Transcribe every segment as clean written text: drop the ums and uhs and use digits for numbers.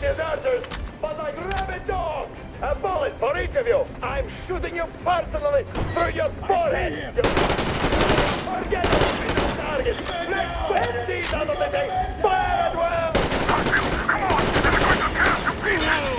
deserters, but like rabid dogs. A bullet for each of you. I'm shooting you personally through your forehead. Forget the target. Let's hit these out of the day. Fire at will. Come on! They're going to tear us to pieces!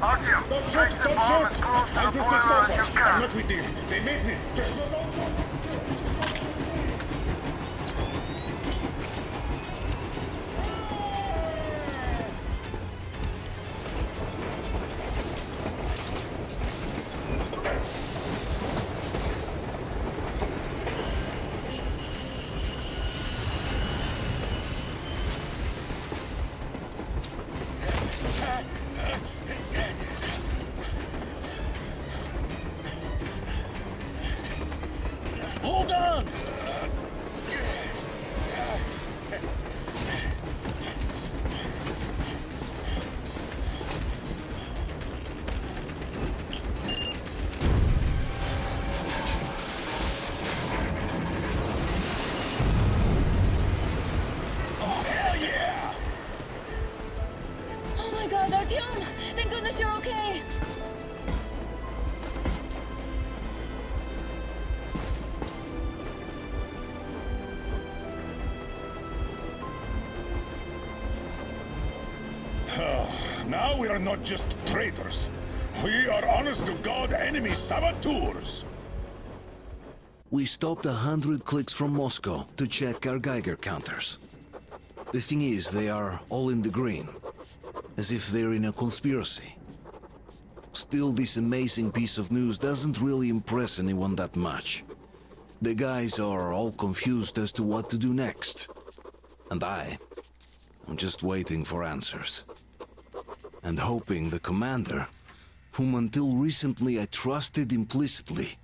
Artyom, trace the bomb as close to the boiler as you can. I'm not with them. They made me. Hold on! Oh my god, Artyom! Thank goodness you're okay! Now we are not just traitors. We are honest-to-God enemy saboteurs. We stopped 100 clicks from Moscow to check our Geiger counters. The thing is, they are all in the green, as if they're in a conspiracy. Still, this amazing piece of news doesn't really impress anyone that much. The guys are all confused as to what to do next. And I'm just waiting for answers. And hoping the commander, whom until recently I trusted implicitly,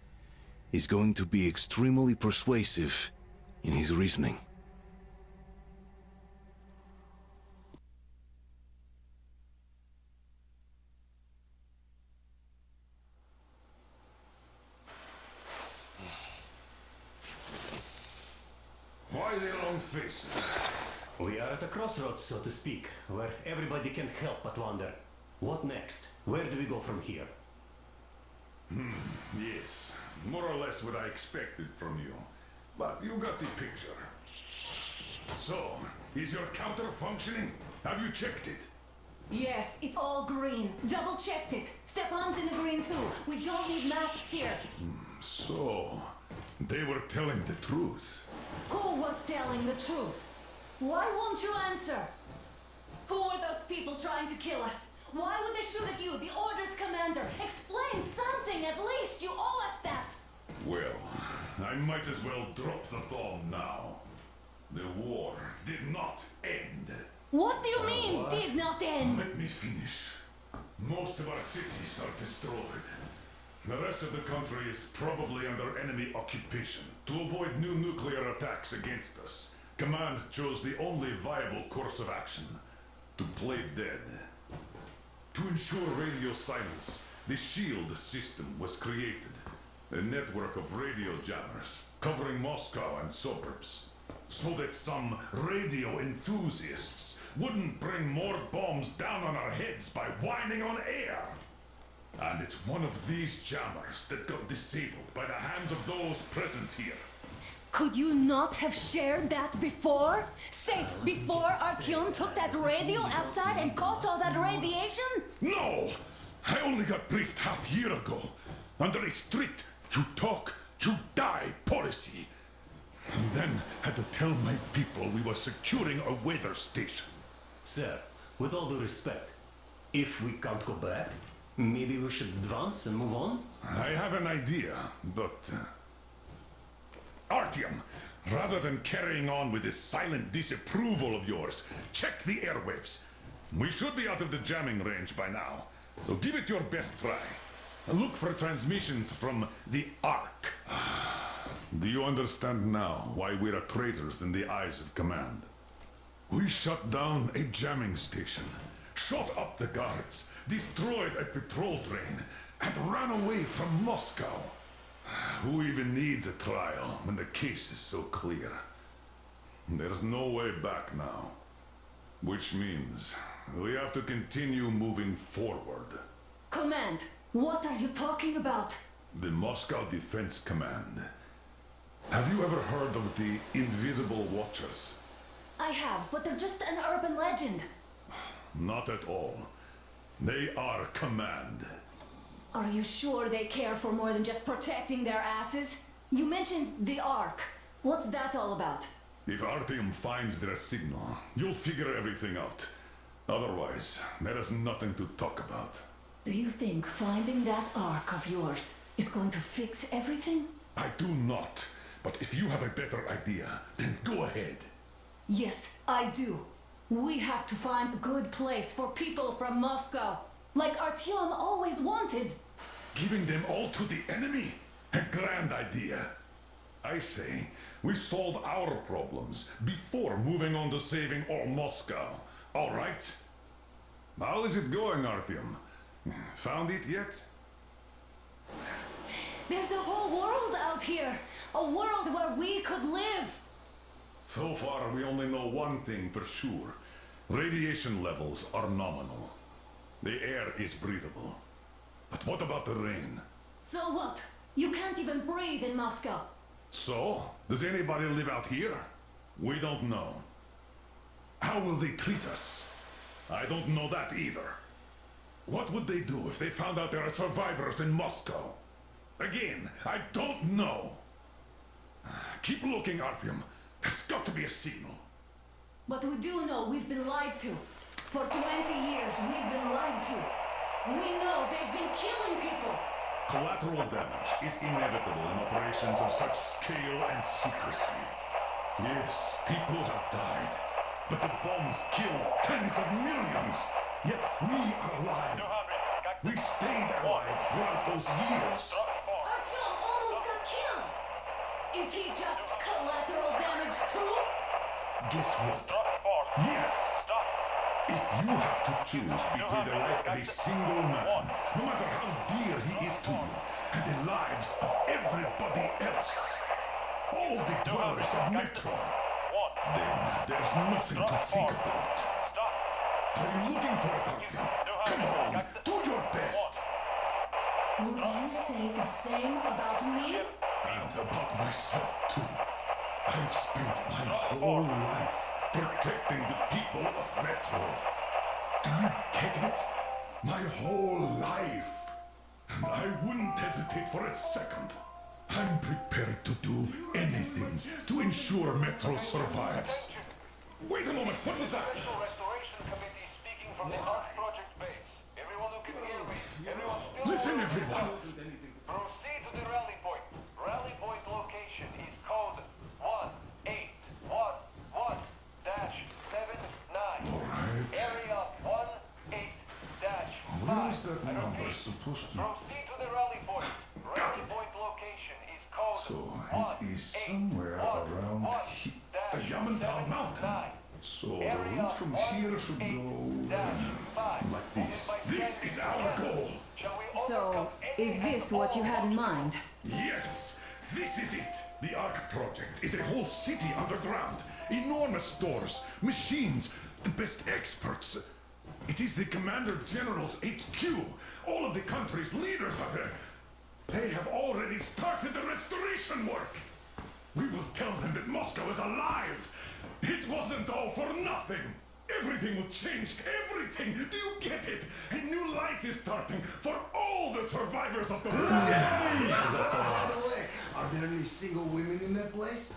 is going to be extremely persuasive in his reasoning. Why the long faces? We are at a crossroads, so to speak, where everybody can help but wonder. What next? Where do we go from here? Yes, more or less what I expected from you. But you got the picture. So, is your counter functioning? Have you checked it? Yes, it's all green. Double checked it. Stepan's in the green too. We don't need masks here. So, they were telling the truth. Who was telling the truth? Why won't you answer? Who were those people trying to kill us? Why would they shoot at you, the Order's commander? Explain something, at least. You owe us that. Well, I might as well drop the bomb now. The war did not end. What do you mean, did not end? Let me finish. Most of our cities are destroyed. The rest of the country is probably under enemy occupation. To avoid new nuclear attacks against us, Command chose the only viable course of action: to play dead. To ensure radio silence, the SHIELD system was created. A network of radio jammers covering Moscow and suburbs. So that some radio enthusiasts wouldn't bring more bombs down on our heads by whining on air. And it's one of these jammers that got disabled by the hands of those present here. Could you not have shared that before? Say, before Artyom took that radio outside and caught all that radiation? No! I only got briefed half year ago. Under a strict, you talk, you die policy. And then had to tell my people we were securing a weather station. Sir, with all due respect, if we can't go back, maybe we should advance and move on? I have an idea, but... Artyom, rather than carrying on with this silent disapproval of yours, check the airwaves. We should be out of the jamming range by now, so give it your best try. Look for transmissions from the Ark. Do you understand now why we're traitors in the eyes of Command? We shut down a jamming station, shot up the guards, destroyed a patrol train, and ran away from Moscow. Who even needs a trial when the case is so clear? There's no way back now. Which means we have to continue moving forward. Command, what are you talking about? The Moscow Defense Command. Have you ever heard of the Invisible Watchers? I have, but they're just an urban legend. Not at all. They are Command. Are you sure they care for more than just protecting their asses? You mentioned the Ark. What's that all about? If Artyom finds their signal, you'll figure everything out. Otherwise, there is nothing to talk about. Do you think finding that Ark of yours is going to fix everything? I do not. But if you have a better idea, then go ahead. Yes, I do. We have to find a good place for people from Moscow, like Artyom always wanted. Giving them all to the enemy? A grand idea. I say, we solve our problems before moving on to saving all Moscow. All right? How is it going, Artyom? Found it yet? There's a whole world out here. A world where we could live. So far, we only know one thing for sure. Radiation levels are nominal. The air is breathable. But what about the rain? So what? You can't even breathe in Moscow. So? Does anybody live out here? We don't know. How will they treat us? I don't know that either. What would they do if they found out there are survivors in Moscow? Again, I don't know. Keep looking, Artyom. There's got to be a signal. But we do know we've been lied to. For 20 years, we've been lied to. We know they've been killing people. Collateral damage is inevitable in operations of such scale and secrecy. Yes, people have died, but the bombs killed tens of millions. Yet we are alive. We stayed alive throughout those years. Artyom almost got killed. Is he just collateral damage too? Guess what? Yes! If you have to choose between the life of a single man, no matter how dear he is to you, and the lives of everybody else, all the dwellers of Metro, then there's nothing to think about. Are you looking for it, Artyom? Come on, do your best! Would you say the same about me? And about myself, too. I've spent my whole life protecting the people of Metro. Do you get it? My whole life. And I wouldn't hesitate for a second. I'm prepared to do anything to ensure Metro survives. Wait a moment, what was that? Special Restoration Committee speaking from the Ark Project base. Everyone who can hear me. Everyone still... Listen, everyone! Proceed to the rally point. Rally point location is code 1811-79. Alright. Area 18-5. Where's that number supposed to... Proceed to the rally point. Got Rally it. point location is code So, it is somewhere around here. The Yamantau Mountain. So, the route from here should go... like this. This is our goal! So, is this what you had in mind? Yes! This is it! The Ark Project is a whole city underground. Enormous stores, machines, the best experts. It is the Commander General's HQ. All of the country's leaders are there. They have already started the restoration work. We will tell them that Moscow is alive. It wasn't all for nothing. Everything will change. Everything. Do you get it? A new life is starting for all the survivors of the war. By the way, are there any single women in that place?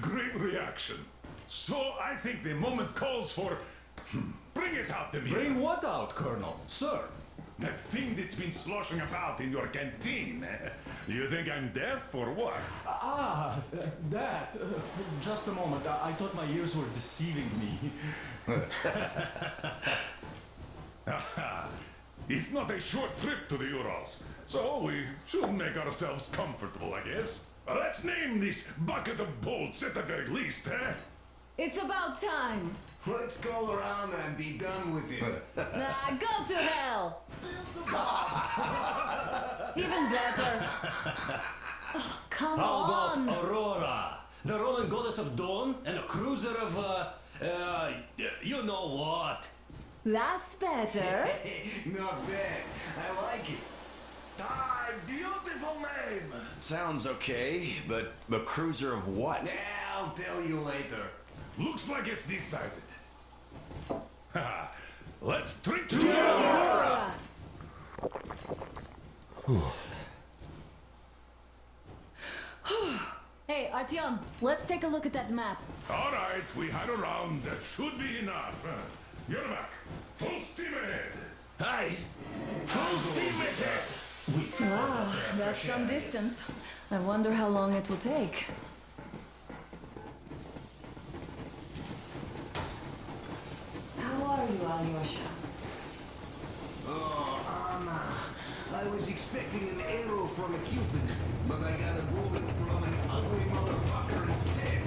Great reaction. So I think the moment calls for... Bring it out to me. Bring what out, Colonel? Sir? That thing that's been sloshing about in your canteen. You think I'm deaf or what? That. Just a moment. I thought my ears were deceiving me. It's not a short trip to the Urals, so we should make ourselves comfortable, I guess. Let's name this bucket of bolts at the very least, eh? It's about time. Let's go around and be done with it. Go to hell. Even better. Oh, come How on. about Aurora? The Roman goddess of dawn and a cruiser of, you know what? That's better. Not bad. I like it. Ah, beautiful name. Sounds okay, but the cruiser of what? I'll tell you later. Looks like it's decided. Let's drink to Aurora. Hey, Artyom, let's take a look at that map. All right, we had a round. That should be enough. You're back. Full steam ahead. Aye. Full steam ahead. Wow, that's some distance. I wonder how long it will take. How are you, Alyosha? Oh, Anna. I was expecting an arrow from a Cupid, but I got a bullet from an ugly motherfucker instead.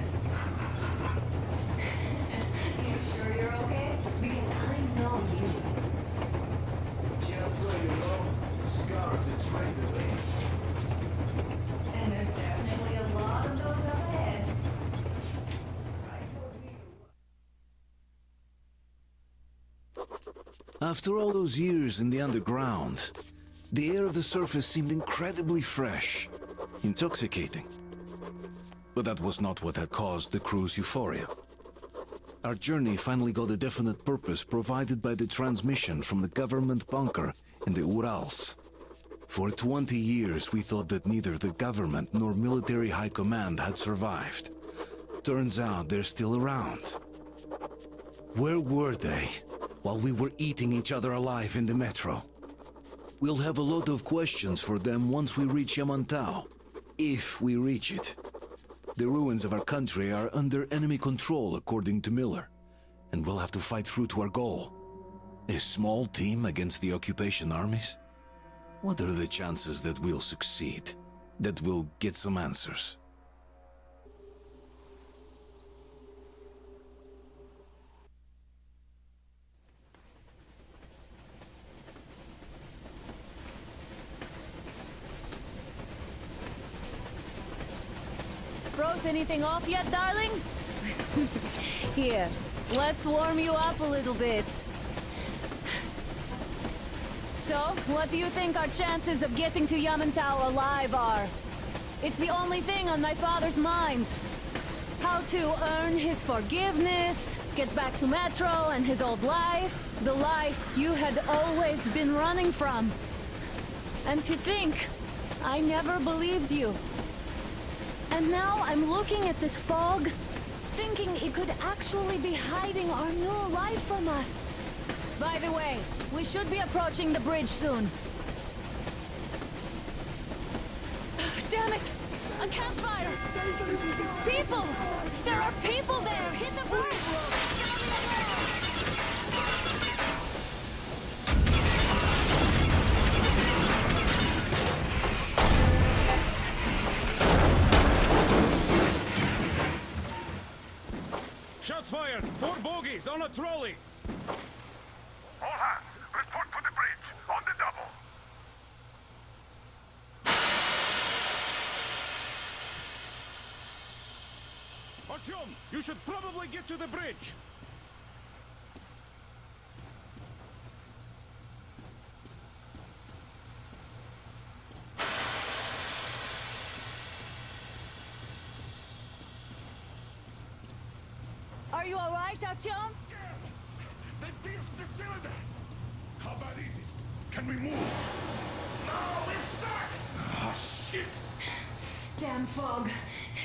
You sure you're okay? Because I know you. Just so you know, scars are right the legs. And there's definitely a lot of those up ahead. After all those years in the underground, the air of the surface seemed incredibly fresh, intoxicating. But that was not what had caused the crew's euphoria. Our journey finally got a definite purpose provided by the transmission from the government bunker in the Urals. For 20 years we thought that neither the government nor military high command had survived. Turns out they're still around, Where were they while we were eating each other alive in the metro? We'll have a lot of questions for them once we reach Yamantau. If we reach it. The ruins of our country are under enemy control, according to Miller, and we'll have to fight through to our goal. A small team against the occupation armies? What are the chances that we'll succeed? That we'll get some answers? Froze anything off yet, darling? Here, let's warm you up a little bit. So, what do you think our chances of getting to Yamantau alive are? It's the only thing on my father's mind. How to earn his forgiveness, get back to Metro and his old life, the life you had always been running from. And to think, I never believed you. And now I'm looking at this fog, thinking it could actually be hiding our new life from us. By the way, we should be approaching the bridge soon. Damn it! A campfire! People! There are people there! Hit the bridge! Shots fired! 4 bogies on a trolley! All hands, report to the bridge, on the double. Artyom, you should probably get to the bridge! Are you alright, Artyom? They pierced the cylinder! How bad is it? Can we move? No, we're stuck! Ah, shit! Damn fog.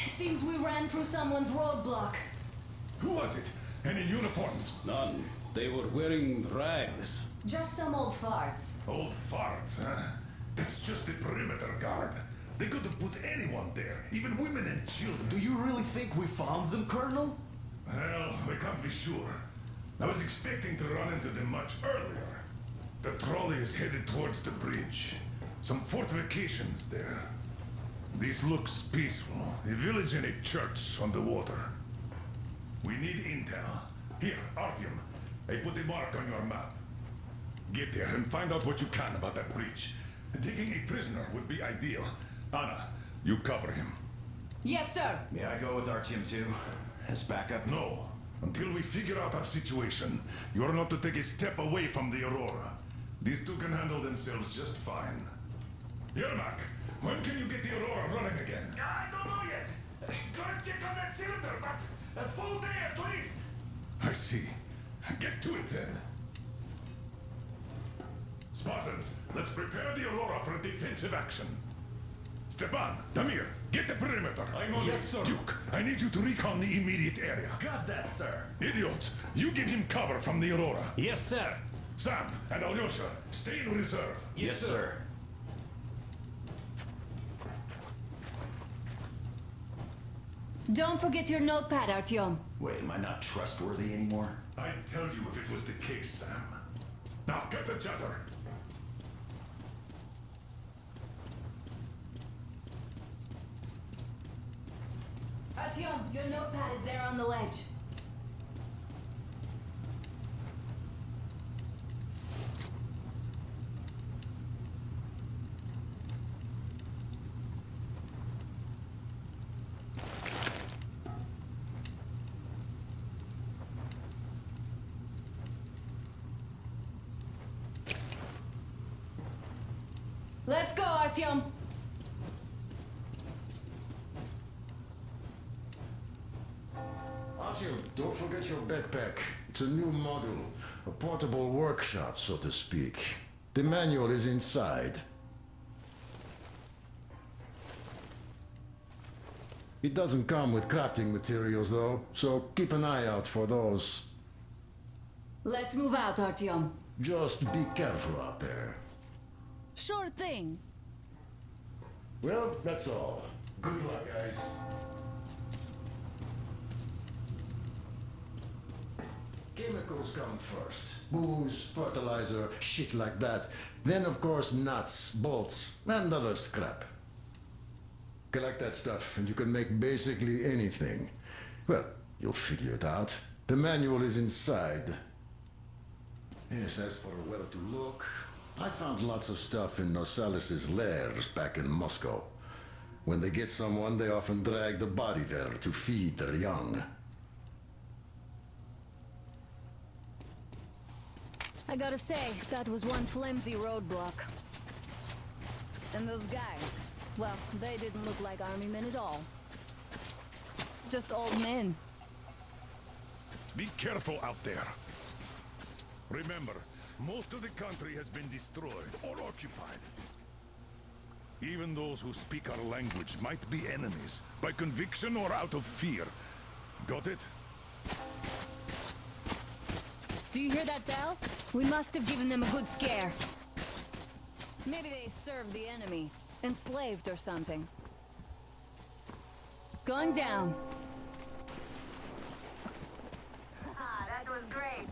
Seems we ran through someone's roadblock. Who was it? Any uniforms? None. They were wearing rags. Just some old farts. Old farts, huh? That's just the perimeter guard. They could have put anyone there, even women and children. Do you really think we found them, Colonel? Well, we can't be sure. I was expecting to run into them much earlier. The trolley is headed towards the bridge. Some fortifications there. This looks peaceful. A village and a church on the water. We need intel. Here, Artyom. I put a mark on your map. Get there and find out what you can about that bridge. Taking a prisoner would be ideal. Anna, you cover him. Yes, sir. May I go with Artyom too? As backup? No. Until we figure out our situation, you are not to take a step away from the Aurora. These two can handle themselves just fine. Yermak, when can you get the Aurora running again? I don't know yet. Gotta check on that cylinder, but a full day at least. I see. Get to it then. Spartans, let's prepare the Aurora for a defensive action. Stepan, Damir, get the perimeter. I'm on it. Yes, sir. Duke, I need you to recon the immediate area. Got that, sir. Idiot, you give him cover from the Aurora. Yes, sir. Sam and Alyosha, stay in reserve. Yes, sir. Don't forget your notepad, Artyom. Wait, am I not trustworthy anymore? I'd tell you if it was the case, Sam. Now, get the judder. Artyom, your notepad is there on the ledge. Let's go, Artyom. Artyom, don't forget your backpack. It's a new model. A portable workshop, so to speak. The manual is inside. It doesn't come with crafting materials, though, so keep an eye out for those. Let's move out, Artyom. Just be careful out there. Sure thing. Well, that's all. Good luck, guys. Chemicals come first. Booze, fertilizer, shit like that. Then, of course, nuts, bolts, and other scrap. Collect that stuff, and you can make basically anything. Well, you'll figure it out. The manual is inside. Yes, as for where to look, I found lots of stuff in Nosalis's lairs back in Moscow. When they get someone, they often drag the body there to feed their young. I gotta say, that was one flimsy roadblock. And those guys, well, they didn't look like army men at all. Just old men. Be careful out there. Remember, most of the country has been destroyed or occupied. Even those who speak our language might be enemies, by conviction or out of fear. Got it? Do you hear that bell? We must have given them a good scare. Maybe they served the enemy, enslaved or something. Going down. That was great.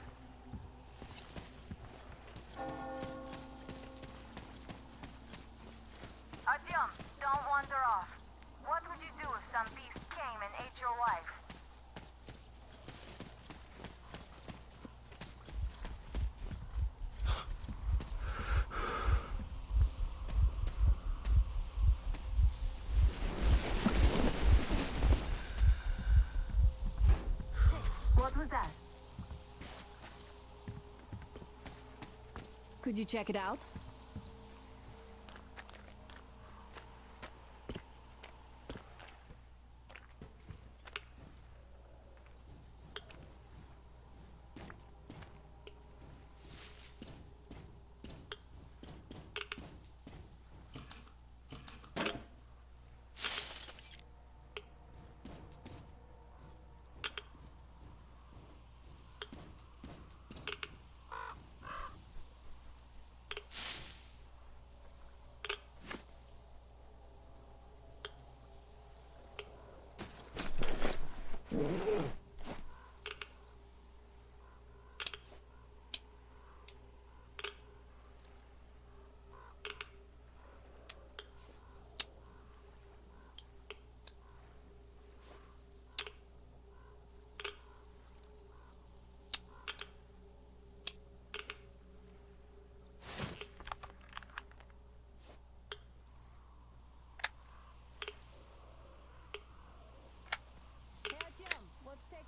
Artyom, don't wander off. What would you do if some beast came and ate your wife? What was that? Could you check it out?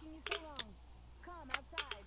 You so long. Come outside.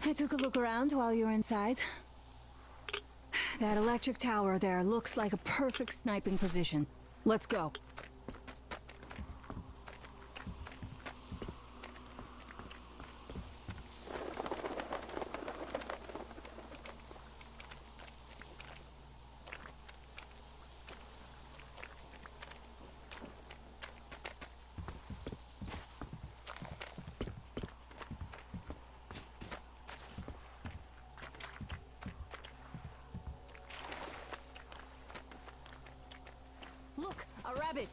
I took a look around while you were inside. That electric tower there looks like a perfect sniping position. Let's go. Look, a rabbit!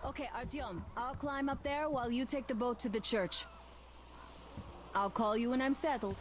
Okay, Artyom, I'll climb up there while you take the boat to the church. I'll call you when I'm settled.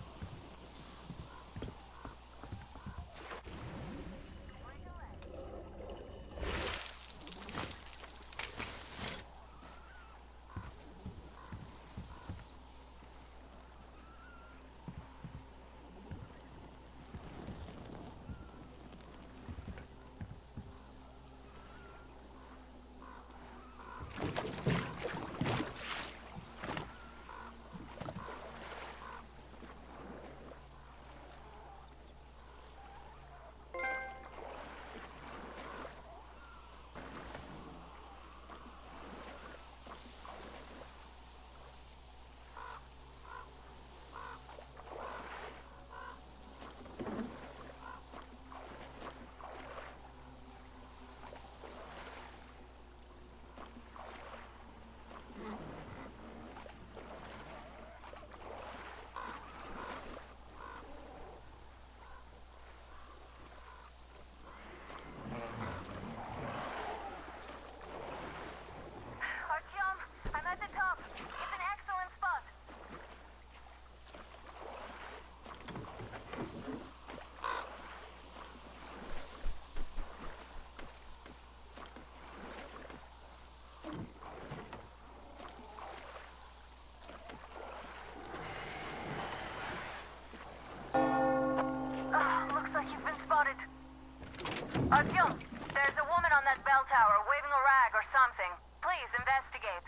Artyom, there's a woman on that bell tower waving a rag or something. Please investigate.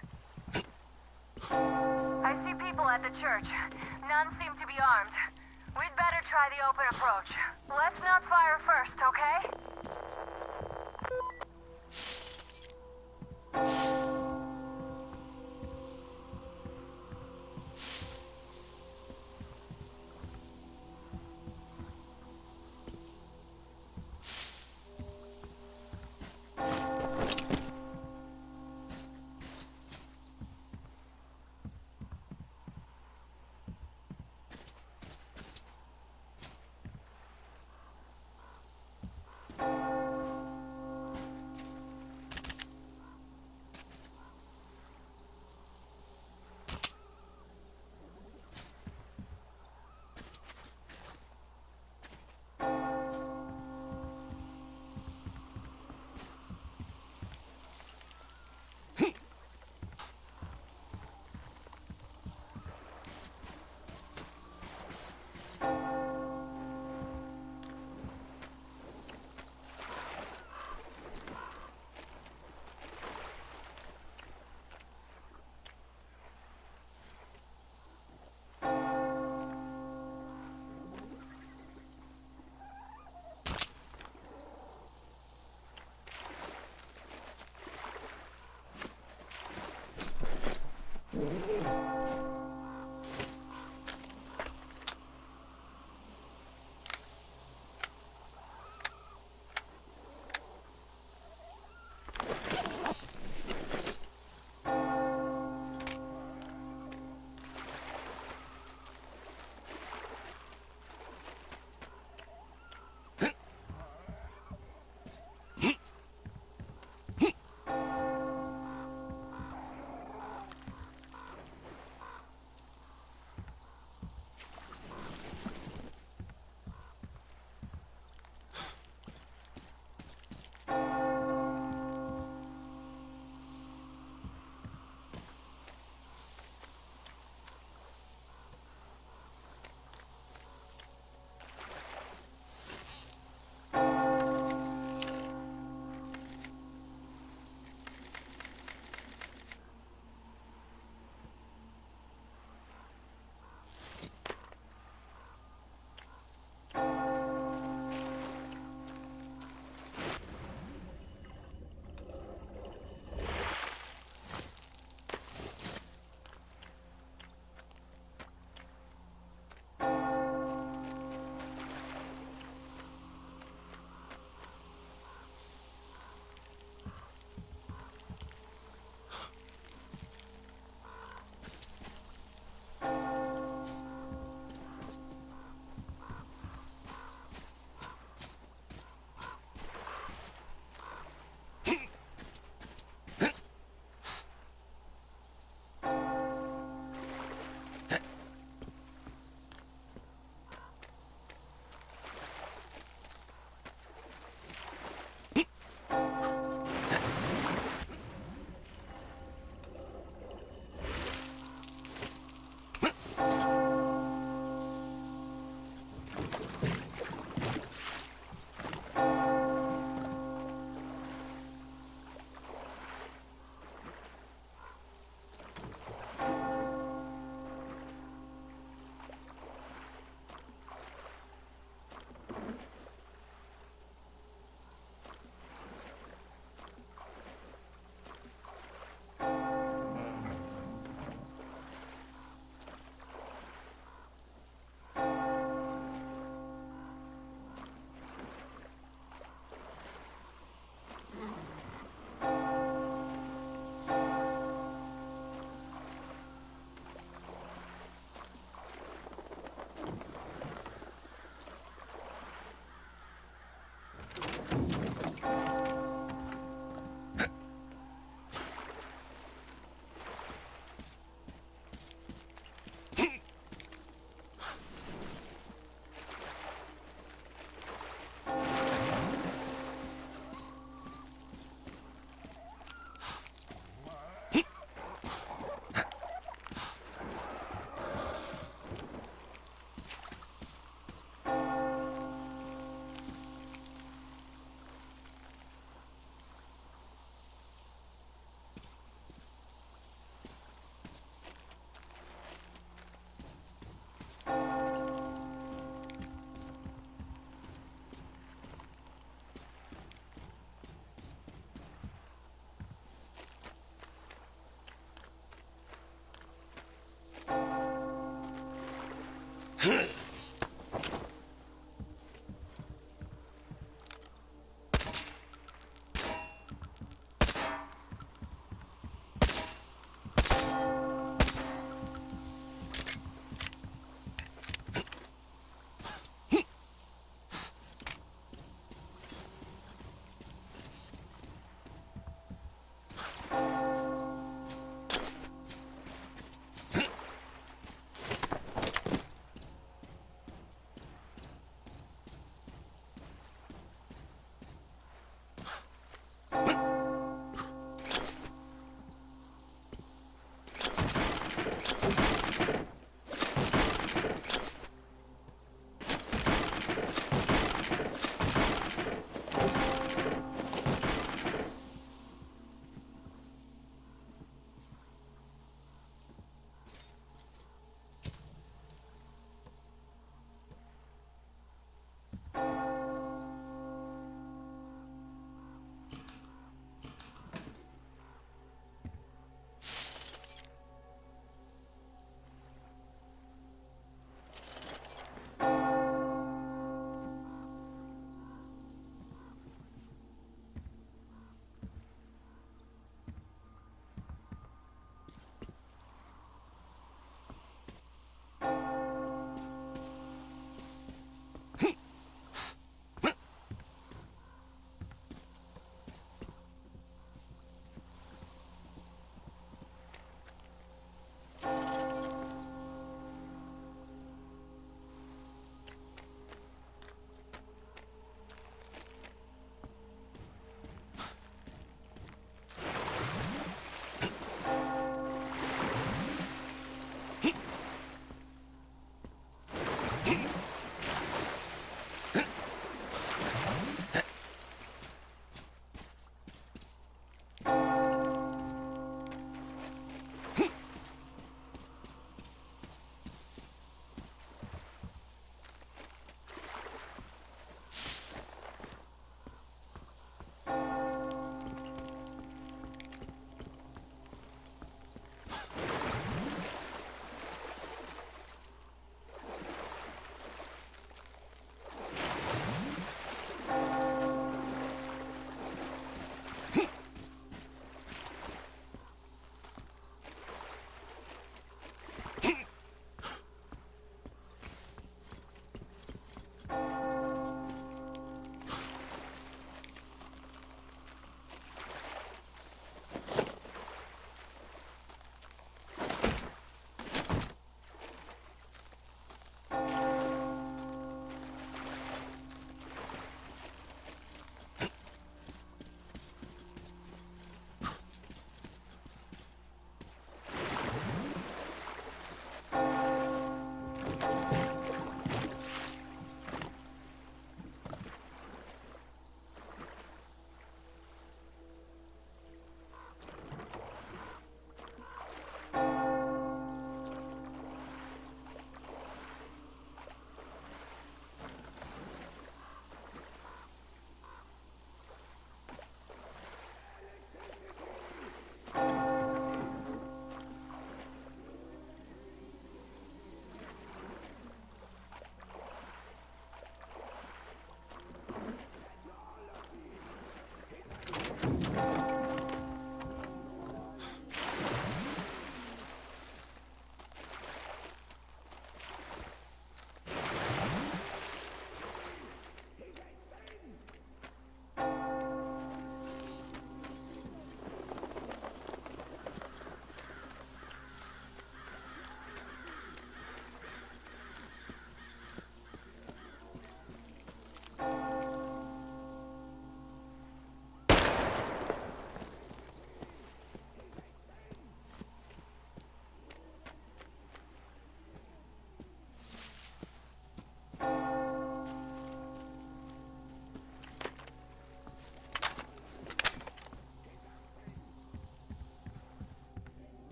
I see people at the church. None seem to be armed. We'd better try the open approach. Let's not fire first, okay?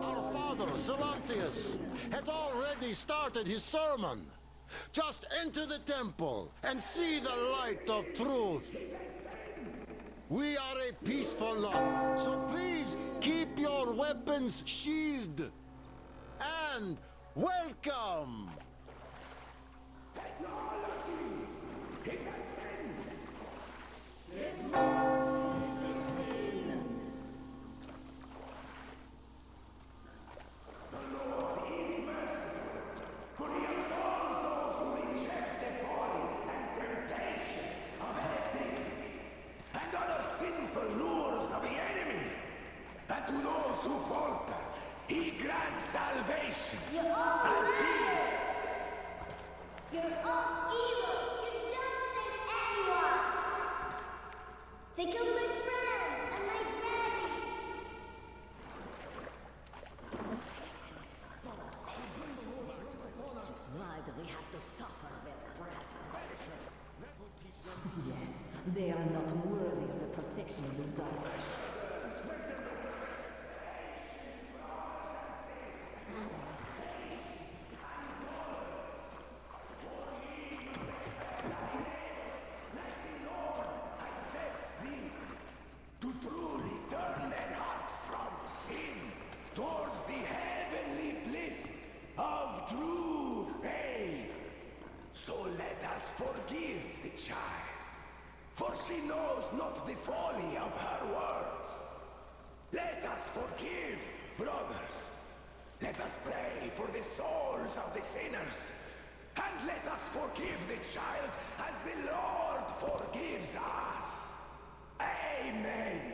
Our father, Synopsis, has already started his sermon. Just enter the temple and see the light of truth. We are a peaceful lot, so please keep your weapons sheathed. And welcome! They killed my friends and my daddy. Why do we have to suffer their presence? Yes, they are not worthy of the protection of the Czar. Forgive the child, for she knows not the folly of her words. Let us forgive, brothers. Let us pray for the souls of the sinners. And let us forgive the child as the Lord forgives us. Amen.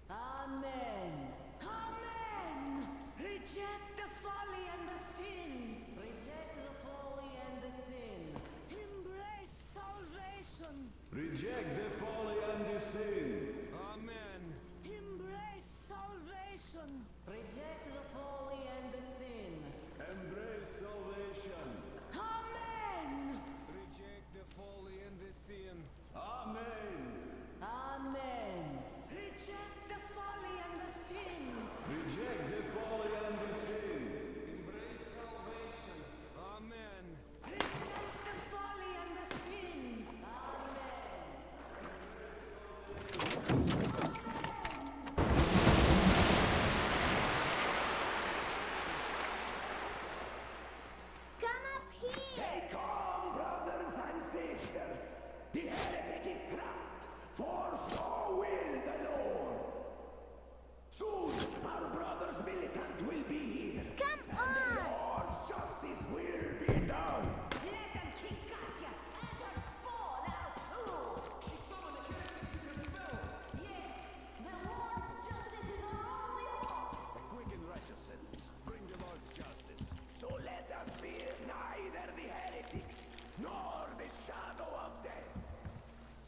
Amen. Amen. Reject the folly and the sin. Reject the folly and the sin. Embrace salvation. Reject the folly and the sin. Amen. Embrace salvation. Reject the folly and the sin. Embrace salvation. Amen. Reject the folly and the sin. Amen. Amen. Reject the folly and the sin. Reject the folly and the sin. Embrace salvation. Amen. Reject the folly and the sin. Come up here. Stay calm, brothers and sisters. The heretic is trapped, for so will the Lord. Soon, our brother's militant will be here. Come and on. the Lord's justice will be done. Let them kick Katya and her spawn out too. She summoned the heretics with her spells. Yes, the Lord's justice is our only hope. A quick and righteous sentence. Bring the Lord's justice. So let us fear neither the heretics nor the shadow of death.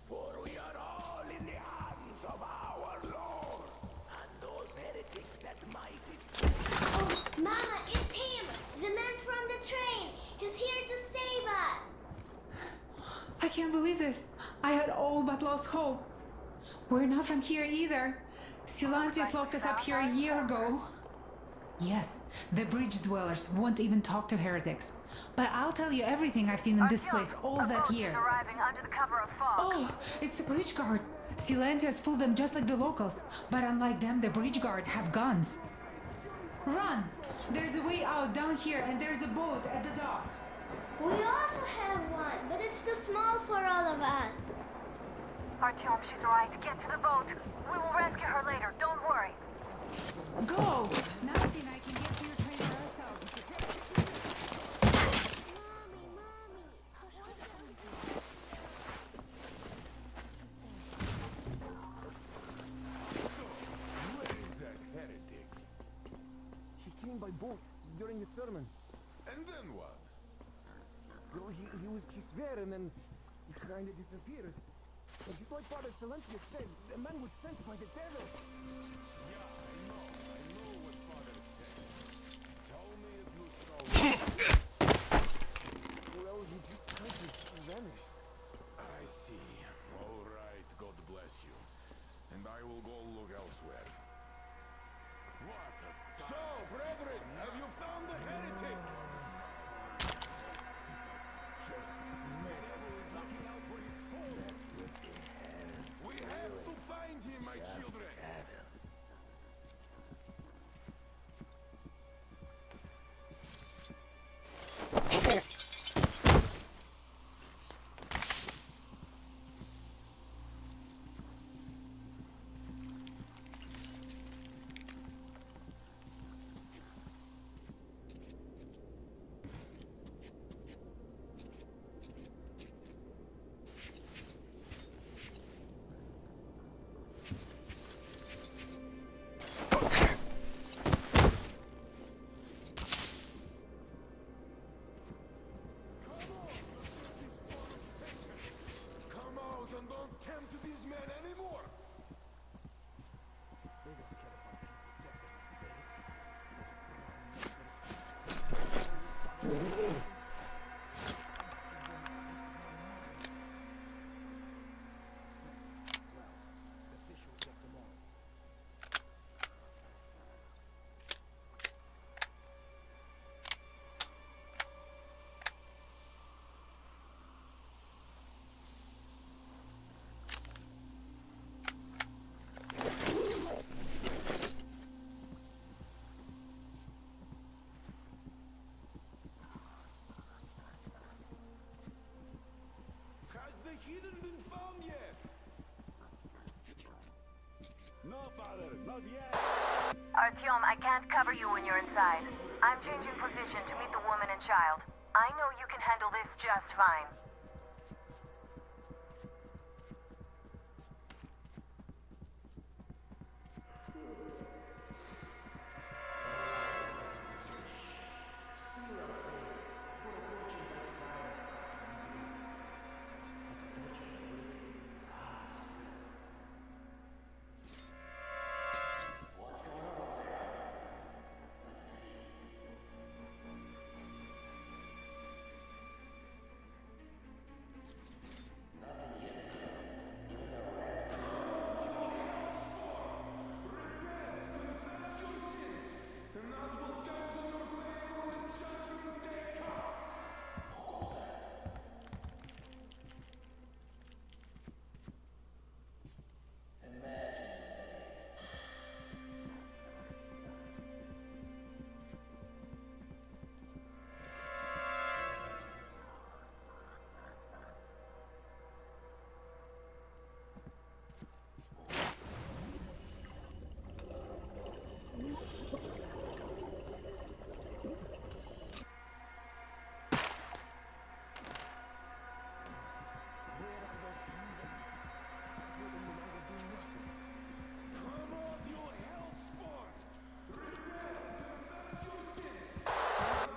For we are all in the hands of our Lord. And those heretics that might destroy. Oh, Mama, it's him. The man from the train. He's here to save us. I can't believe this. I had all but lost hope. We're not from here either. Silantius locked us up here a year ago. Yes, the bridge dwellers won't even talk to heretics. But I'll tell you everything I've seen in this place all that year. Arriving under the cover of fog. Oh, it's the bridge guard. Silantius fooled them just like the locals. But unlike them, the bridge guard have guns. Run! There's a way out down here and there's a boat at the dock. We also have one, but it's too small for all of us. Artyom, she's right. Get to the boat. We will rescue her later. Don't worry. Go! Nancy and I can get to your train ourselves. Where is that heretic? He came by boat during the sermon. And then what? Well, he's there and then he kind of disappeared. But just like Father Silencius said, the man was sent by the devil. Yeah, I know what Father said. Tell me if you saw him. Well, he just kind of vanished. I see. All right, God bless you. And I will go look elsewhere. What a... So, brethren, have you found the heretic? We have to find him, my children! Come out and don't tempt these men anymore! Has the heathen been found yet? No, Father, not yet. Artyom, I can't cover you when you're inside. I'm changing position to meet the woman and child. I know you can handle this just fine.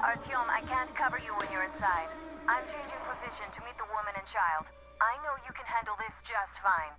Artyom, I can't cover you when you're inside. I'm changing position to meet the woman and child. I know you can handle this just fine.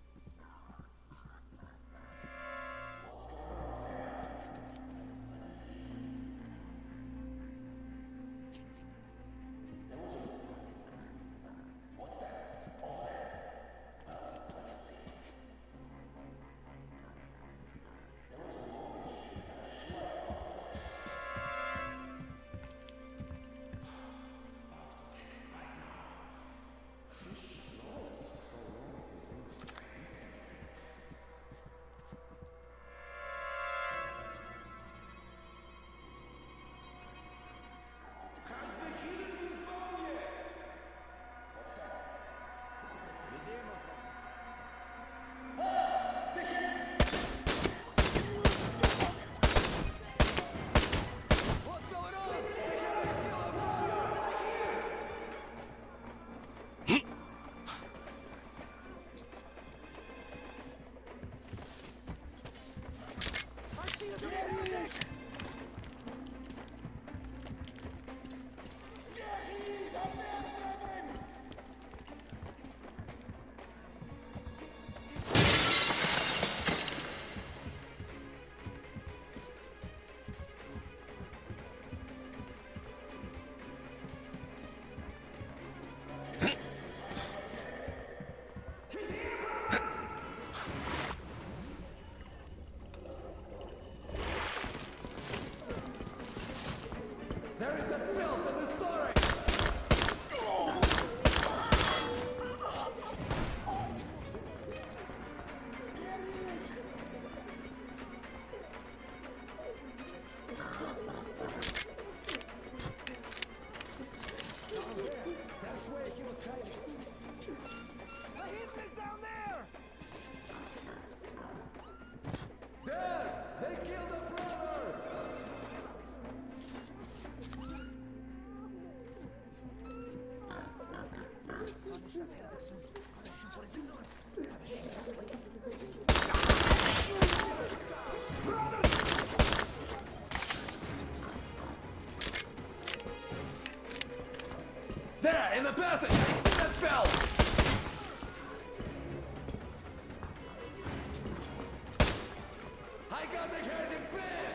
There, in the passage! I see that spell! I got the heretic bed!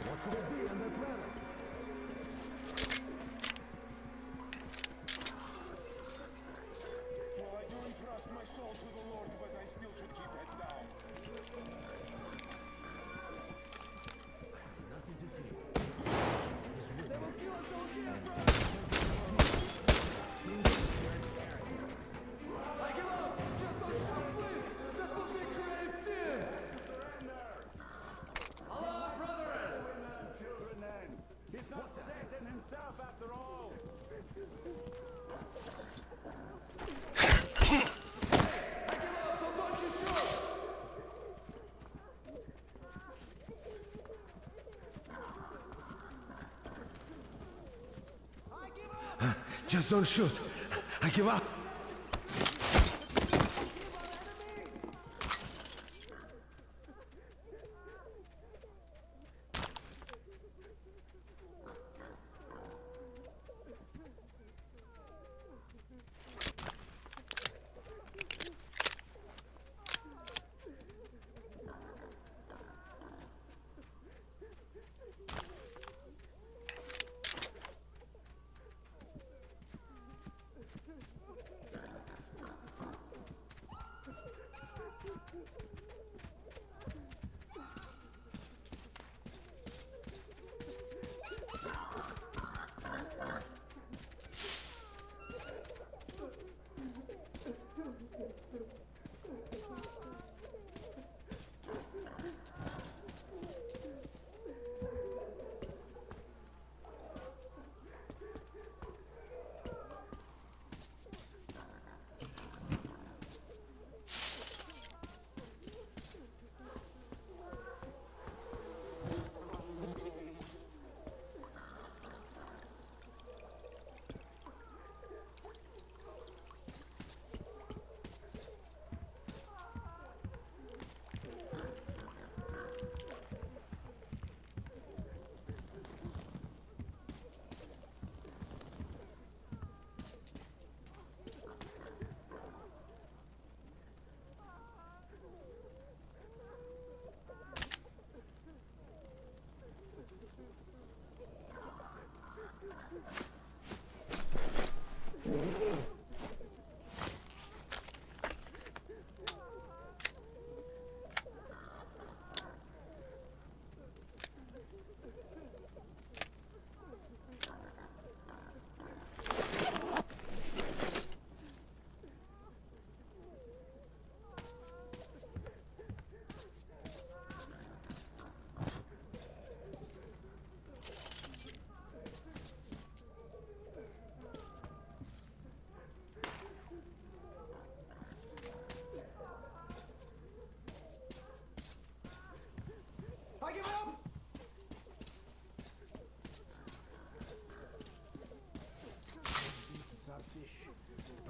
What could it be on that planet? Well, I do entrust my soul to the Lord, but I still should keep it down. Nothing to see. They will kill us all here, bro! I give up! Just don't shoot, please! That would be grave sin! Hello, brethren! Children, then. He's not Satan himself, after all! Just don't shoot. I give up.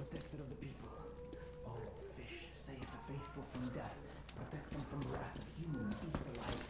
protector of the people. Oh, fish, save the faithful from death. Protect them from the wrath of humans, beasts alike.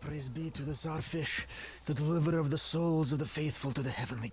Praise be to the Czarfish, the deliverer of the souls of the faithful to the heavenly.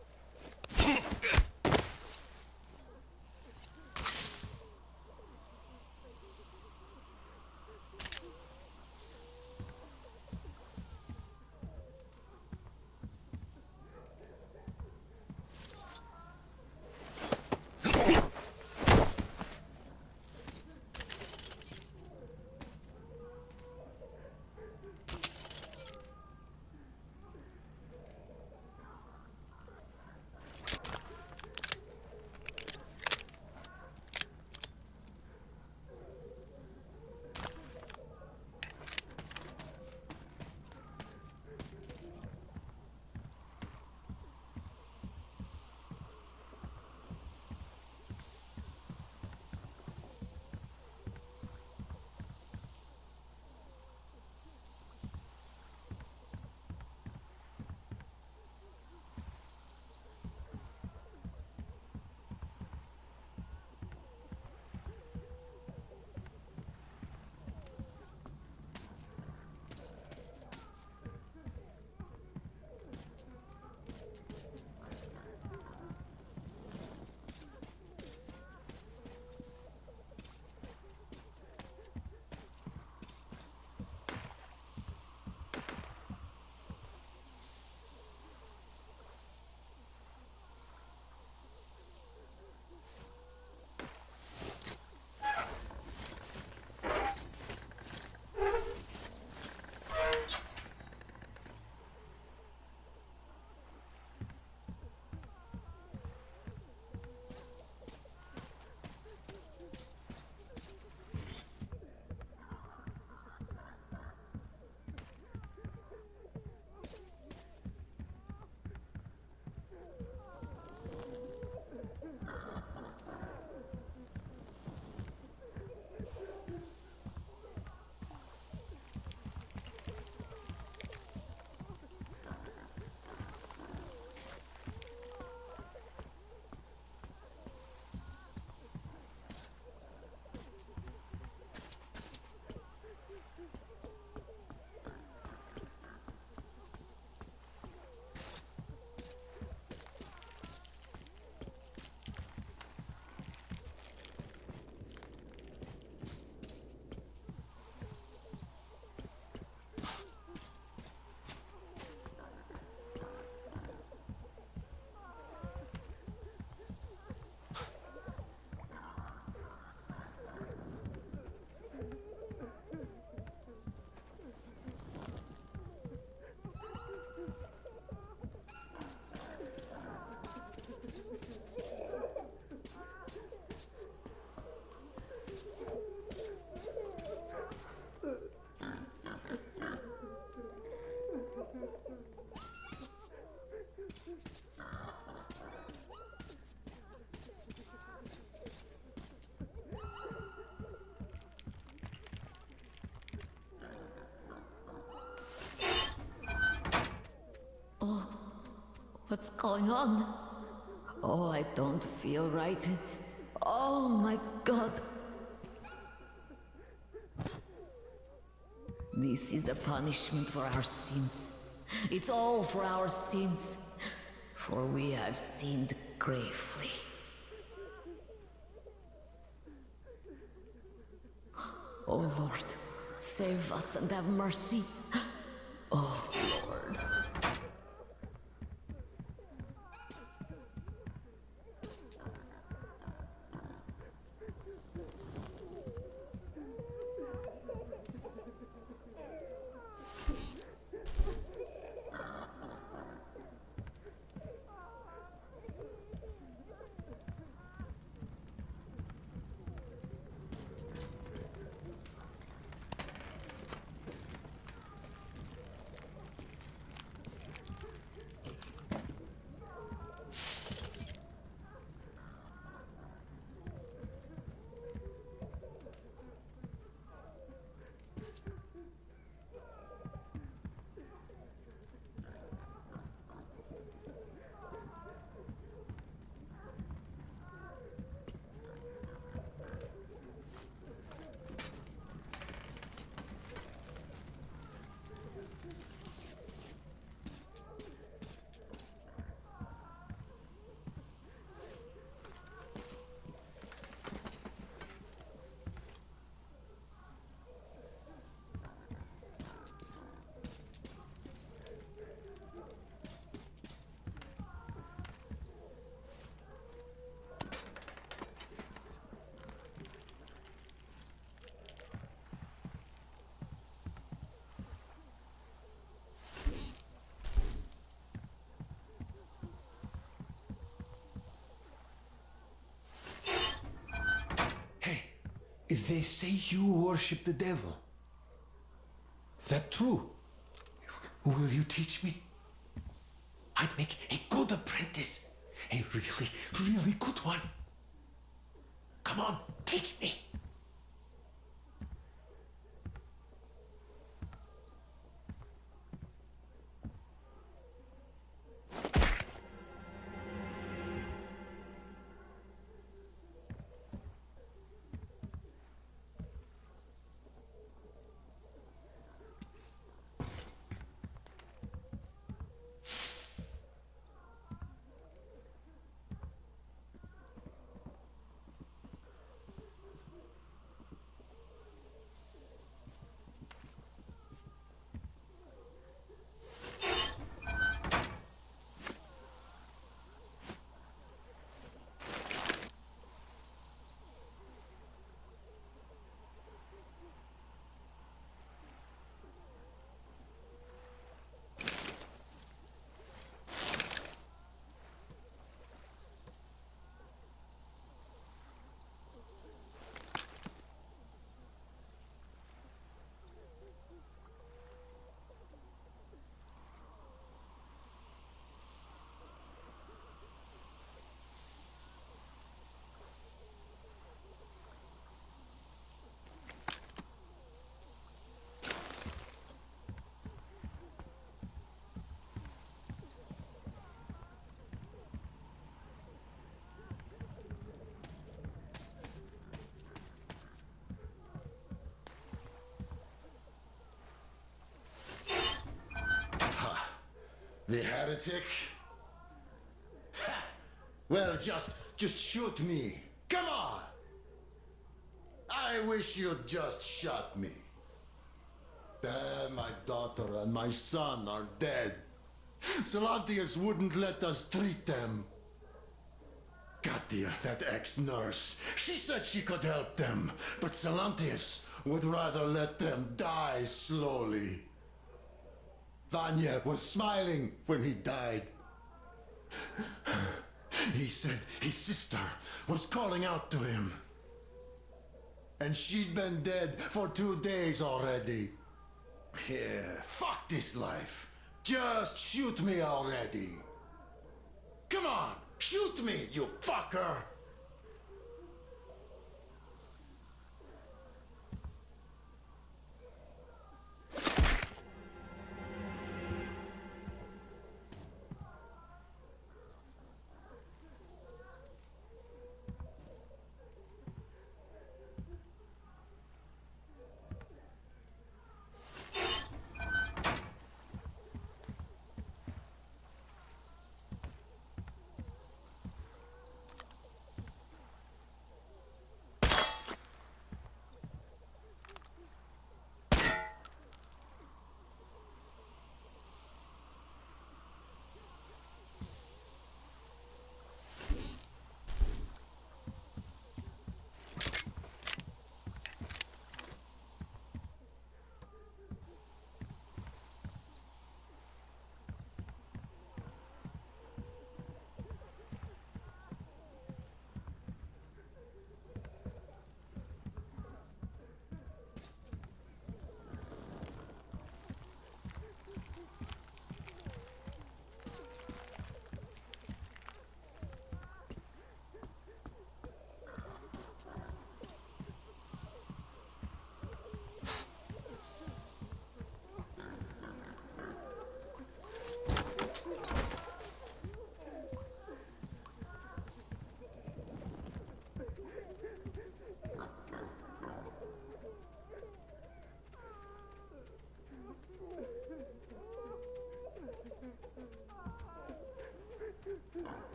Oh, what's going on? Oh, I don't feel right. Oh my God. This is a punishment for our sins. It's all for our sins. For we have sinned gravely. Oh Lord, save us and have mercy. Oh Lord. They say you worship the devil. That true? Will you teach me? I'd make a good apprentice. A really, really good one. Come on, teach me. The heretic? Ha! Well, just shoot me. Come on! I wish you'd just shot me. Damn, my daughter and my son are dead. Salantius wouldn't let us treat them. Katia, that ex-nurse, she said she could help them, but Salantius would rather let them die slowly. Vanya was smiling when he died. He said his sister was calling out to him. And she'd been dead for 2 days already. Yeah, fuck this life. Just shoot me already. Come on, shoot me, you fucker!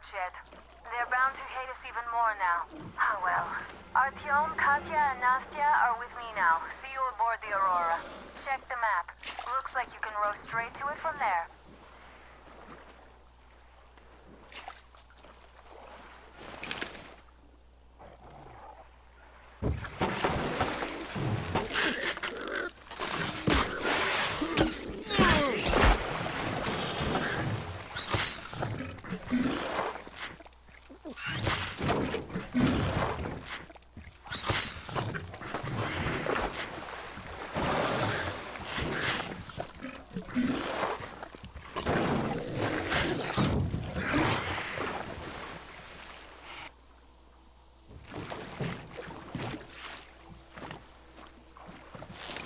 much yet. They're bound to hate us even more now. Ah, well. Artyom, Katya, and Nastya are with me now. See you aboard the Aurora. Check the map. Looks like you can row straight to it from there.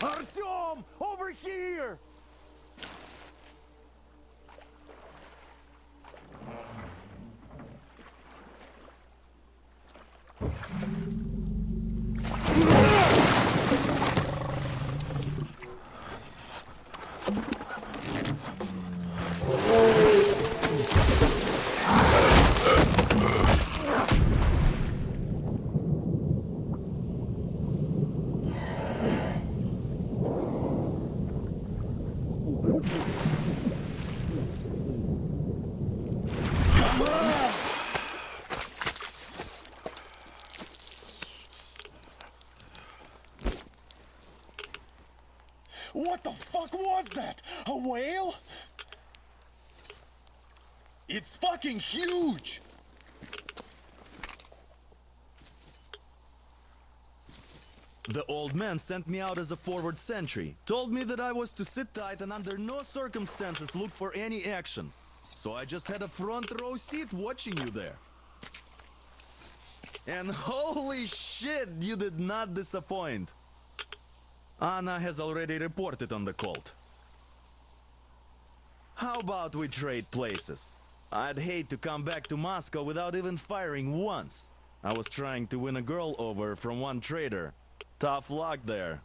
Artyom! Over here! What the fuck was that? A whale? It's fucking huge! The old man sent me out as a forward sentry. Told me that I was to sit tight and under no circumstances look for any action. So I just had a front row seat watching you there. And holy shit, you did not disappoint. Anna has already reported on the cult. How about we trade places? I'd hate to come back to Moscow without even firing once. I was trying to win a girl over from one trader. Tough luck there.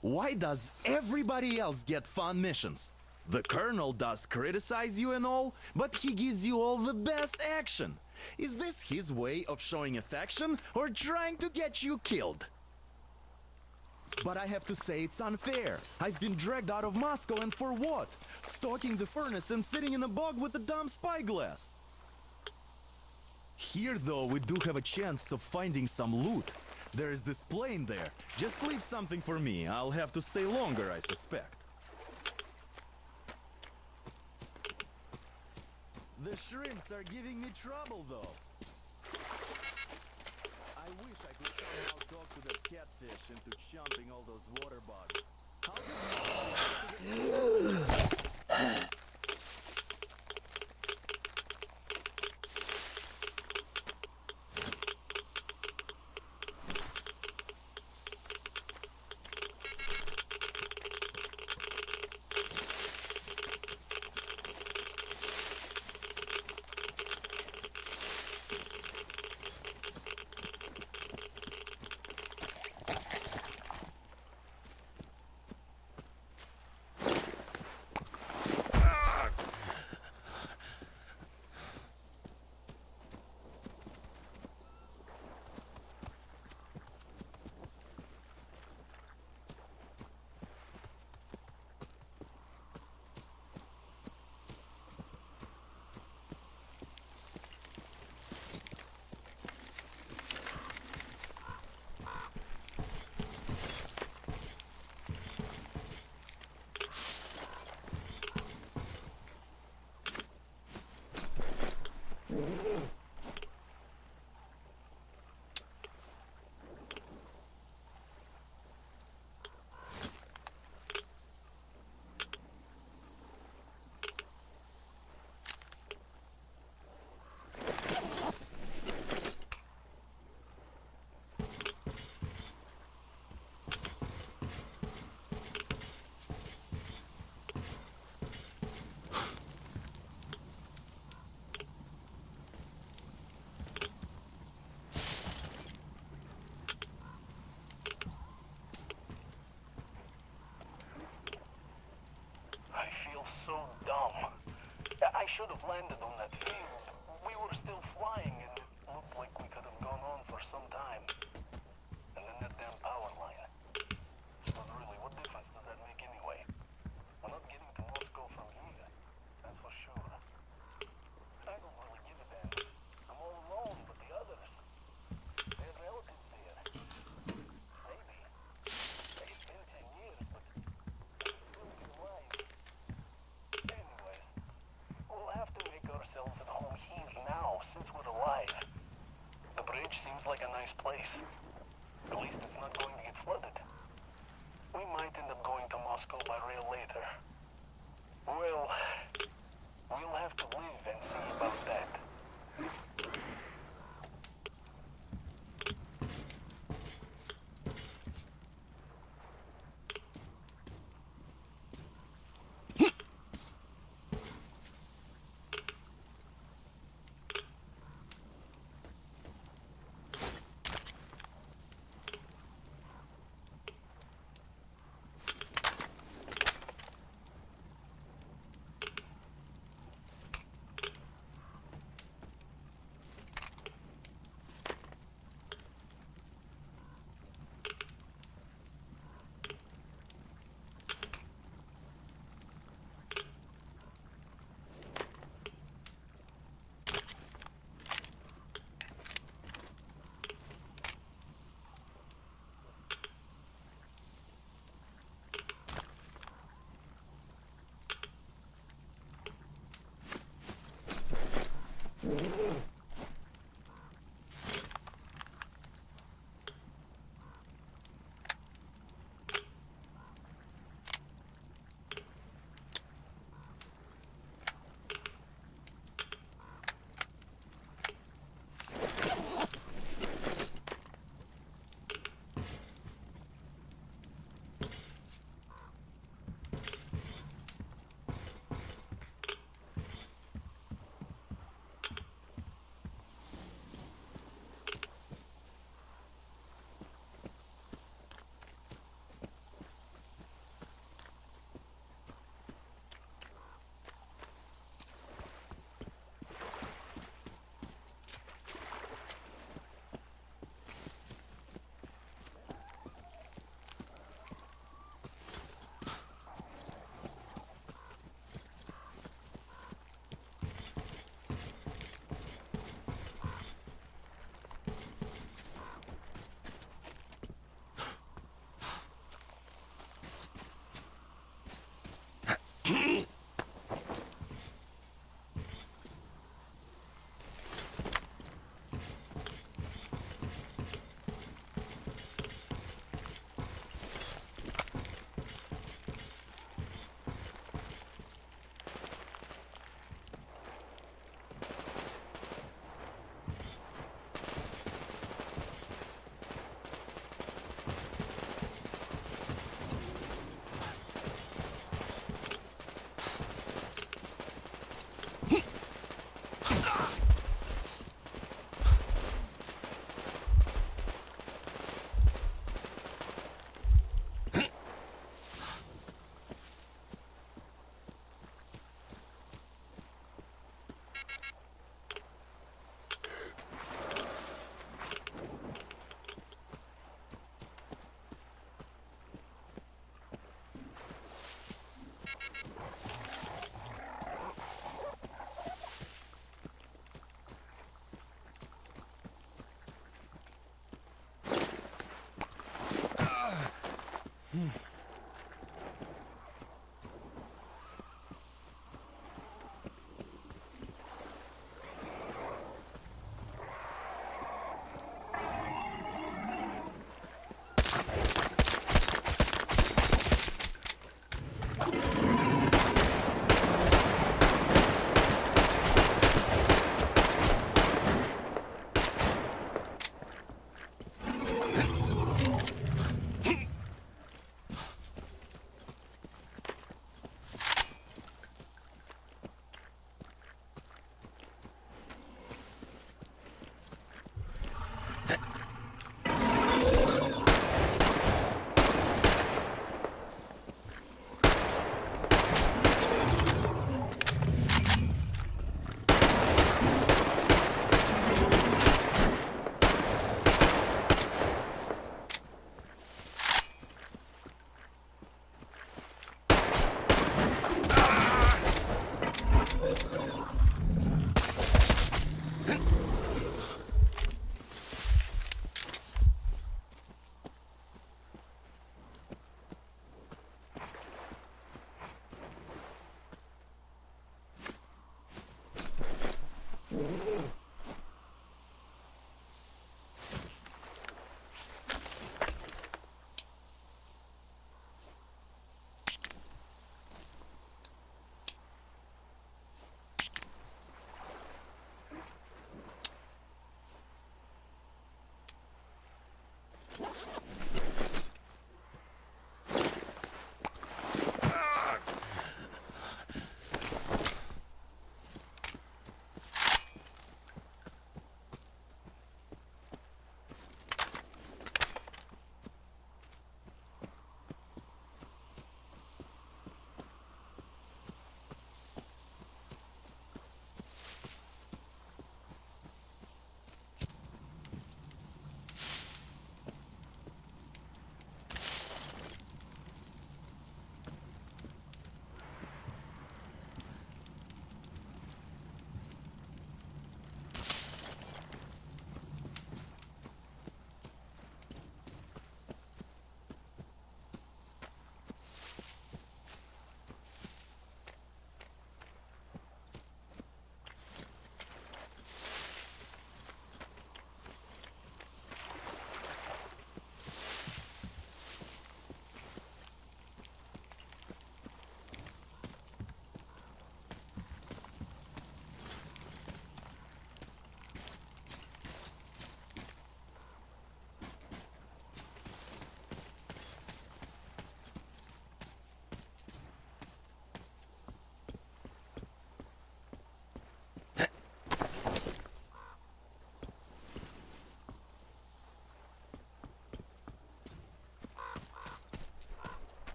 Why does everybody else get fun missions? The colonel does criticize you and all, but he gives you all the best action. Is this his way of showing affection or trying to get you killed? But I have to say it's unfair. I've been dragged out of Moscow, and for what? Stalking the furnace and sitting in a bog with a dumb spyglass. Here though, we do have a chance of finding some loot. There is this plane there. Just leave something for me. I'll have to stay longer, I suspect. The shrimps are giving me trouble though. I wish I could somehow talk to that catfish into chomping all those water bugs. How did I feel so dumb. I should have landed on that field. We like a nice place. At least it's not going to get flooded. We might end up going to Moscow by rail later. Well, we'll have to live and see about that.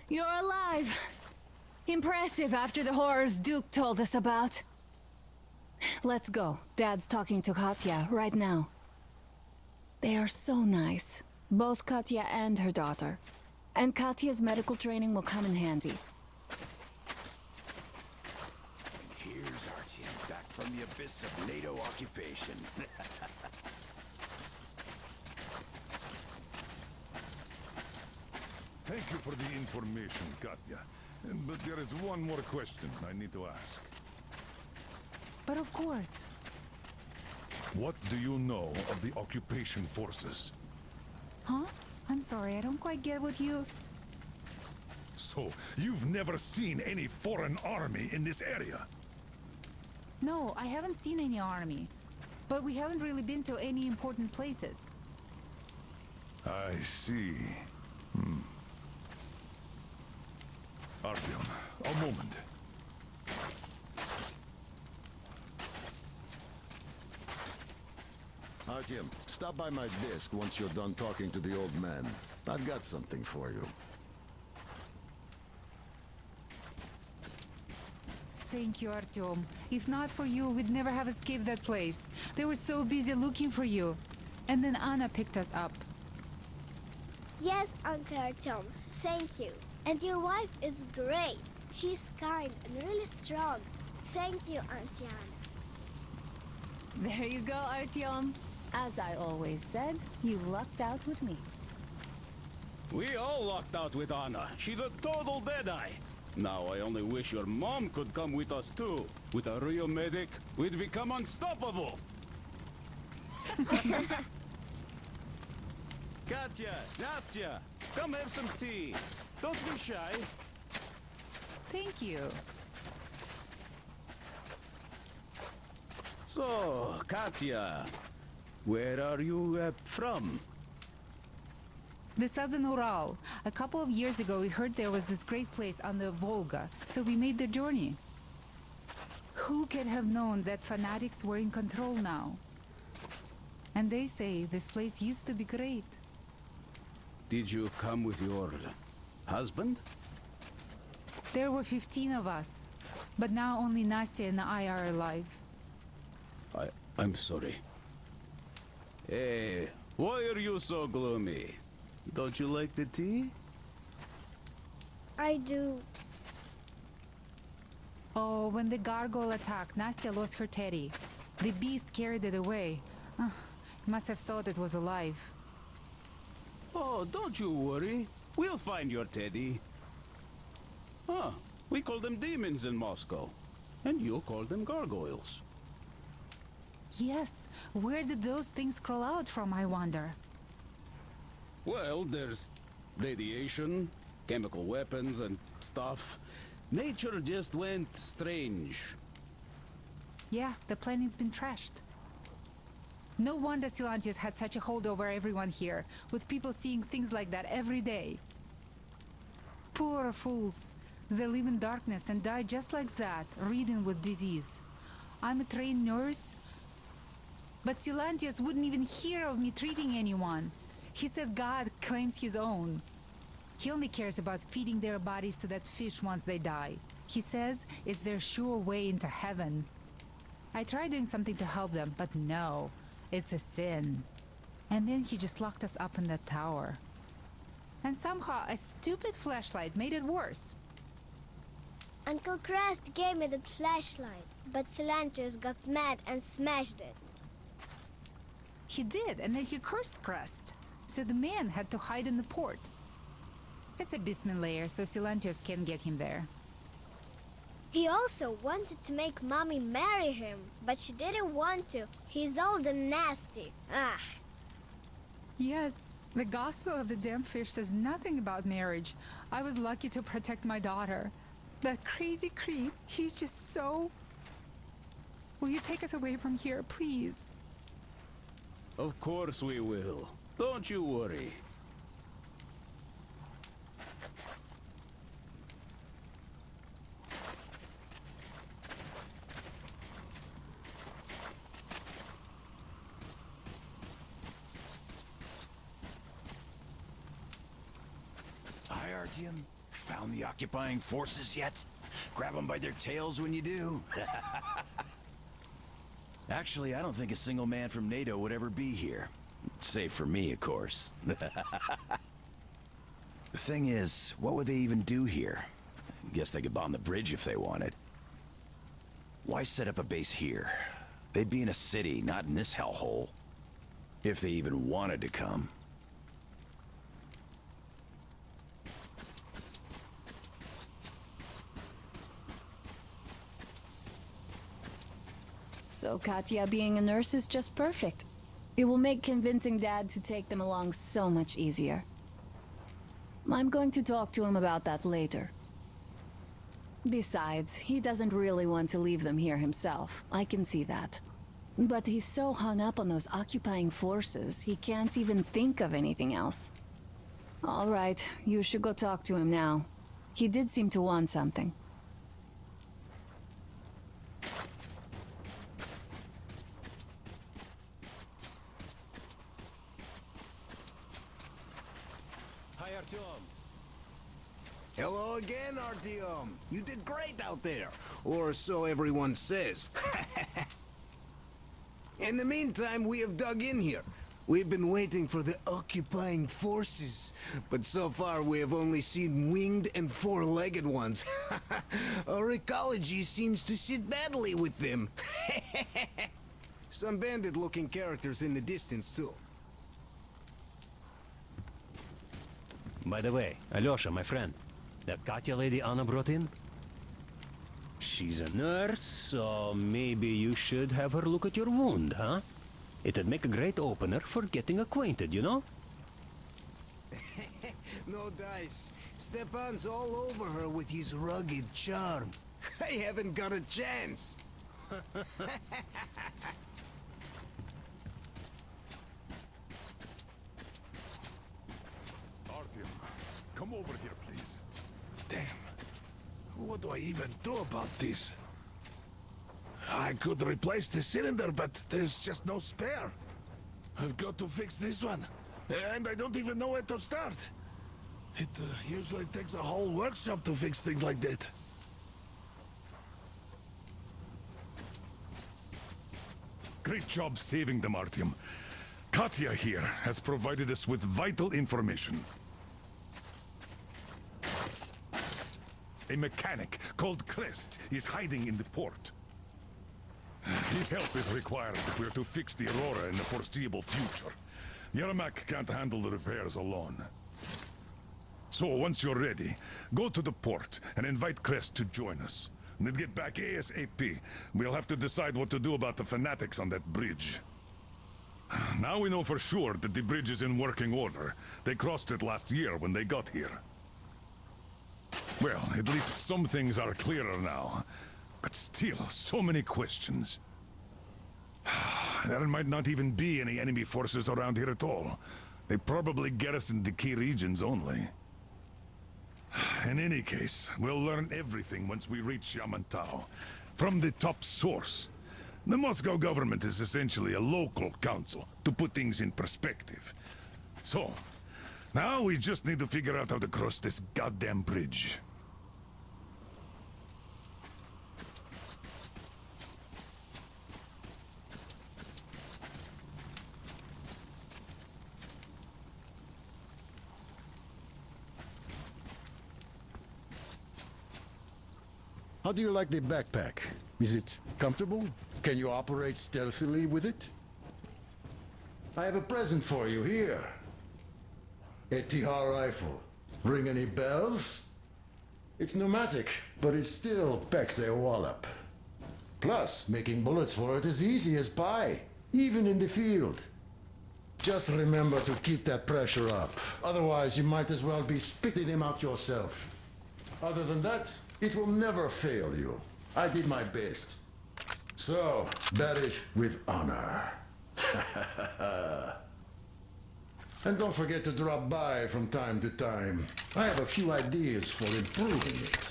You're alive. Impressive after the horrors Duke told us about. Let's go. Dad's talking to Katya right now. They are so nice. Both Katya and her daughter. And Katya's medical training will come in handy. Here's Artyom back from the abyss of NATO occupation. Thank you for the information, Katya. But there is one more question I need to ask. But of course. What do you know of the occupation forces? Huh? I'm sorry, I don't quite get what you... So, you've never seen any foreign army in this area? No, I haven't seen any army. But we haven't really been to any important places. I see. Artyom, a moment. Artyom, stop by my desk once you're done talking to the old man. I've got something for you. Thank you, Artyom. If not for you, we'd never have escaped that place. They were so busy looking for you. And then Anna picked us up. Yes, Uncle Artyom. Thank you. And your wife is great. She's kind and really strong. Thank you, Auntie Anna. There you go, Artyom. As I always said, you lucked out with me. We all lucked out with Anna. She's a total deadeye. Now I only wish your mom could come with us too. With a real medic, we'd become unstoppable. Katya, Nastya, come have some tea. Don't be shy. Thank you. So, Katya, where are you from? The southern Ural. A couple of years ago, we heard there was this great place on the Volga, so we made the journey. Who could have known that fanatics were in control now? And they say this place used to be great. Did you come with your husband? There were 15 of us, but now only Nastya and I are alive. I'm sorry. Hey, why are you so gloomy? Don't you like the tea? I do. Oh, when the gargoyle attacked, Nastya lost her teddy. The beast carried it away. He must have thought it was alive. Oh, don't you worry. We'll find your teddy. Huh, we call them demons in Moscow. And you call them gargoyles. Yes, where did those things crawl out from, I wonder? Well, there's radiation, chemical weapons and stuff. Nature just went strange. Yeah, the planet's been trashed. No wonder Silantius had such a hold over everyone here, with people seeing things like that every day. Poor fools. They live in darkness and die just like that, ridden with disease. I'm a trained nurse, but Silantius wouldn't even hear of me treating anyone. He said God claims his own. He only cares about feeding their bodies to that fish once they die. He says it's their sure way into heaven. I tried doing something to help them, but no, it's a sin. And then he just locked us up in that tower. And somehow a stupid flashlight made it worse. Uncle Crest gave me the flashlight, but Silantius got mad and smashed it. He did, and then he cursed Crest. So the man had to hide in the port. It's a basement layer, so Silantius can't get him there. He also wanted to make Mommy marry him, but she didn't want to. He's old and nasty. Ah. Yes, the Gospel of the Damned Fish says nothing about marriage. I was lucky to protect my daughter. That crazy creep, he's just so... Will you take us away from here, please? Of course we will. Don't you worry. Hi, Artyom. Found the occupying forces yet? Grab them by their tails when you do. Actually, I don't think a single man from NATO would ever be here. Save for me, of course. The thing is, what would they even do here? Guess they could bomb the bridge if they wanted. Why set up a base here? They'd be in a city, not in this hellhole. If they even wanted to come. So Katya being a nurse is just perfect. It will make convincing Dad to take them along so much easier. I'm going to talk to him about that later. Besides, he doesn't really want to leave them here himself. I can see that. But he's so hung up on those occupying forces, he can't even think of anything else. All right, you should go talk to him now. He did seem to want something. Hi, Artyom. Hello again, Artyom. You did great out there. Or so everyone says. In the meantime, we have dug in here. We've been waiting for the occupying forces, but so far we have only seen winged and four-legged ones. Our ecology seems to sit badly with them. Some bandit-looking characters in the distance, too. By the way, Alyosha, my friend, that Katya lady Anna brought in? She's a nurse, so maybe you should have her look at your wound, huh? It'd make a great opener for getting acquainted, you know? No dice. Stepan's all over her with his rugged charm. I haven't got a chance. Artyom, come over here, please. Damn. What do I even do about this? I could replace the cylinder, but there's just no spare. I've got to fix this one. And I don't even know where to start. It usually takes a whole workshop to fix things like that. Great job saving them, Artyom. Katya here has provided us with vital information. A mechanic called Crest is hiding in the port. His help is required if we're to fix the Aurora in the foreseeable future. Yermak can't handle the repairs alone. So, once you're ready, go to the port and invite Crest to join us. And then get back ASAP. We'll have to decide what to do about the fanatics on that bridge. Now we know for sure that the bridge is in working order. They crossed it last year when they got here. Well, at least some things are clearer now. But still, so many questions. There might not even be any enemy forces around here at all. They probably garrisoned the key regions only. In any case, we'll learn everything once we reach Yamantau. From the top source. The Moscow government is essentially a local council, to put things in perspective. So, now we just need to figure out how to cross this goddamn bridge. How do you like the backpack? Is it comfortable? Can you operate stealthily with it? I have a present for you here. A TR rifle. Ring any bells? It's pneumatic, but it still packs a wallop. Plus, making bullets for it is easy as pie, even in the field. Just remember to keep that pressure up. Otherwise, you might as well be spitting him out yourself. Other than that, it will never fail you. I did my best. So, bear it with honor. And don't forget to drop by from time to time. I have a few ideas for improving it.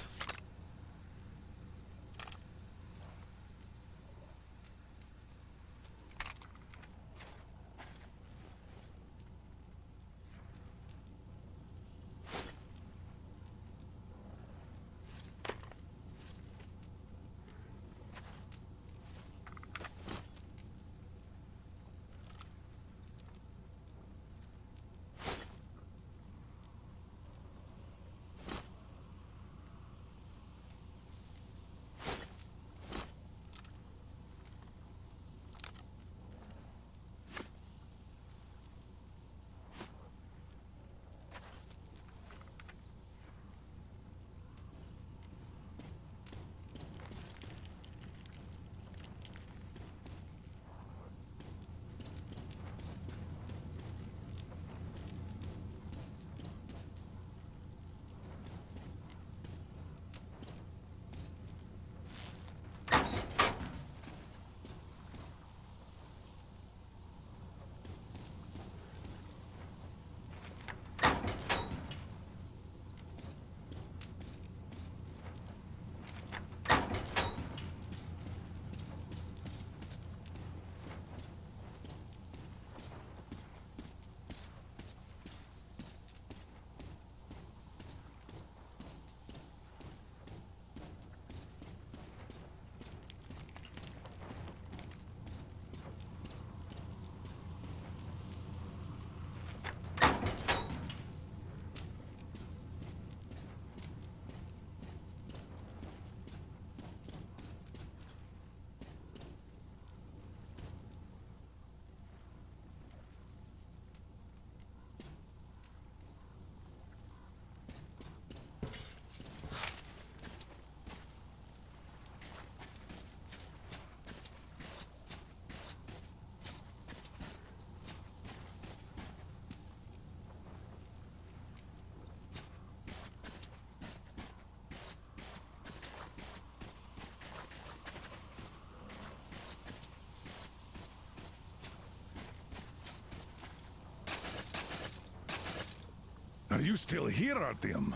Are you still here, Artyom?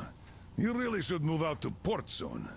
You really should move out to port soon.